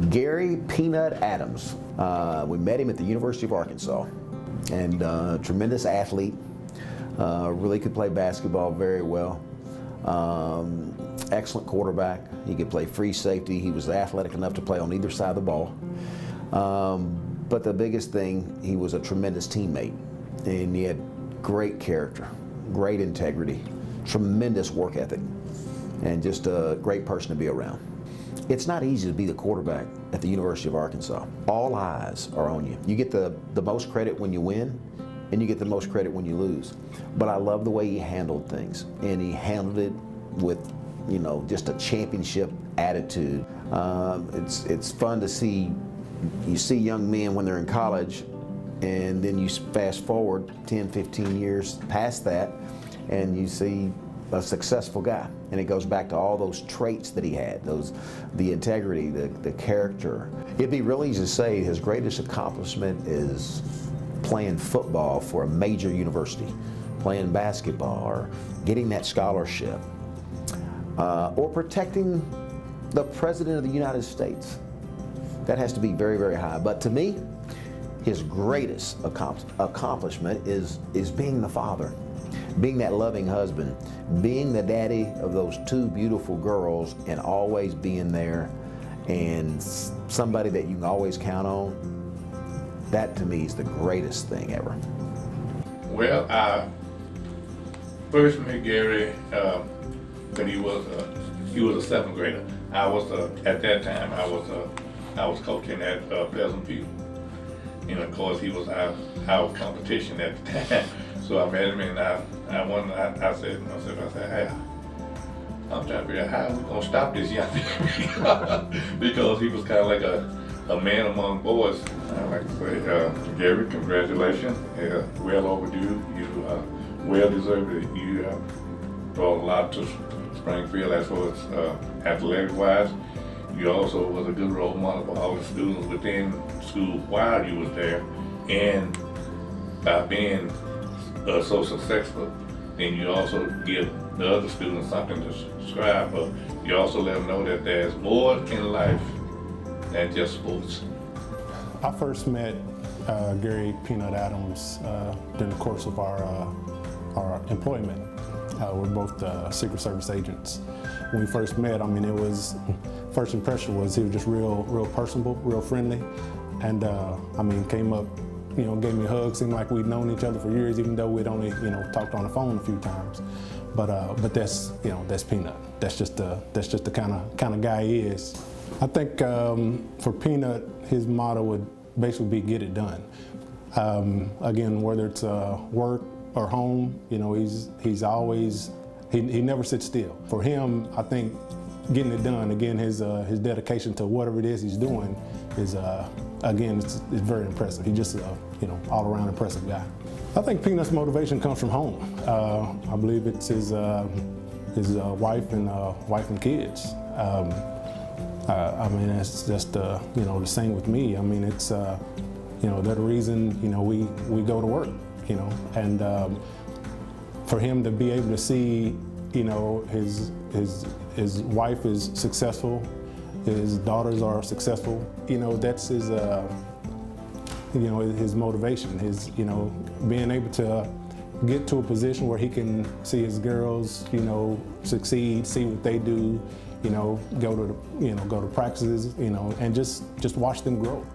Gary Peanut Adams. We met him at the University of Arkansas, and tremendous athlete. Really could play basketball very well. Excellent quarterback. He could play free safety. He was athletic enough to play on either side of the ball. But the biggest thing, he was a tremendous teammate, and he had great character, great integrity, tremendous work ethic, and just a great person to be around. It's not easy to be the quarterback at the University of Arkansas. All eyes are on you. You get the most credit when you win, and you get the most credit when you lose. But I love the way he handled things, and he handled it with, you know, just a championship attitude. It's fun to see. You see young men when they're in college, and then you fast forward 10, 15 years past that, and you see a successful guy. And it goes back to all those traits that he had, the integrity, the character. It'd be really easy to say his greatest accomplishment is playing football for a major university, playing basketball, or getting that scholarship, or protecting the President of the United States. That has to be very, very high. But to me, his greatest accomplishment is being the father, being that loving husband, being the daddy of those two beautiful girls, and always being there, and somebody that you can always count on. That to me is the greatest thing ever. Well, I first met Gary when he was a seventh grader. I was at that time I was coaching at Pleasantville, and of course he was our competition at the time. So I met him, and I said, hey, I'm trying to figure out how we're gonna stop this young man because he was kind of like a man among boys. I'd like to say, Gary, congratulations. Well overdue. You well deserved. You brought a lot to Springfield as far as athletic-wise. You also was a good role model for all the students within school while you was there, and by being so successful, then you also give the other students something to strive for. You also let them know that there's more in life than just sports. I first met Gary Peanut Adams during the course of our employment. We're both Secret Service agents. When we first met, I mean, first impression was he was just real personable, real friendly, and I mean, came up, you know, gave me a hug. Seemed like we'd known each other for years, even though we'd only, you know, talked on the phone a few times. But that's, you know, that's Peanut. That's just the kind of guy he is. I think for Peanut, his motto would basically be "get it done." Again, whether it's work or home, you know, he's always, he never sits still. For him, I think getting it done, again, his dedication to whatever it is he's doing is, again, it's very impressive. He's just a, you know, all-around impressive guy. I think Peanut's motivation comes from home. I believe it's his wife and kids. I mean, it's just, you know, the same with me. I mean, it's, you know, they're the reason, you know, we go to work, you know, and for him to be able to see, you know, his wife is successful, his daughters are successful, you know, that's his, you know, his motivation, his, you know, being able to get to a position where he can see his girls, you know, succeed, see what they do, you know, go to practices, you know, and just watch them grow.